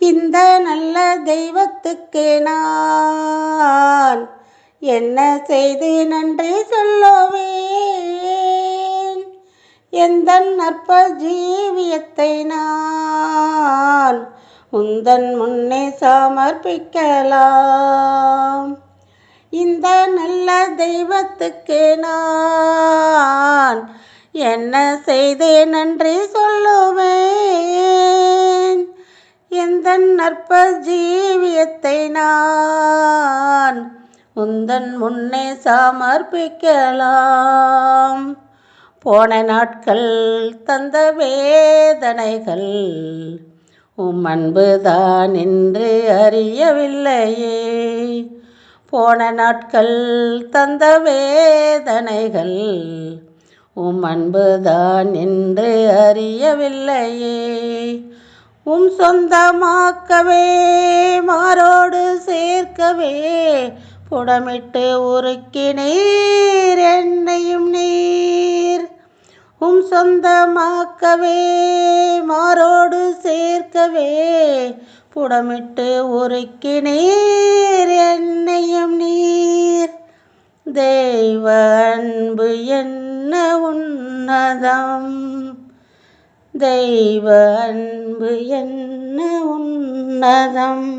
இந்த நல்ல தெய்வத்துக்கு நான் என்ன செய்து நன்றி சொல்லுவேன்? எந்தன் அற்ப ஜீவியத்தை நான் உந்தன் முன்னே சமர்ப்பிக்கலாம். இந்த நல்ல தெய்வத்துக்கு நான் என்ன செய்து நன்றி சொல்லுவேன்? எந்தன் அற்ப ஜீவியத்தை நான் உந்தன் முன்னே சமர்ப்பிக்கலாம். போன நாட்கள் தந்த வேதனைகள் அன்புதான் என்று அறியவில்லையே. போன நாட்கள் தந்த வேதனைகள் அன்புதான் என்று அறியவில்லையே. சொந்தமாக்கவே மாரோடு சேர்க்கவே புடமிட்டு உருக்கினீர் என்னையும் நீர். சொந்தமாக்கவே மாரோடு சேர்க்கவே புடமிட்டு உருக்கினீர் என்னையும் நீர். தெய்வ அன்பு என்ன உன்னதம், தெய்வ அன்பு என்ன உன்னதம்.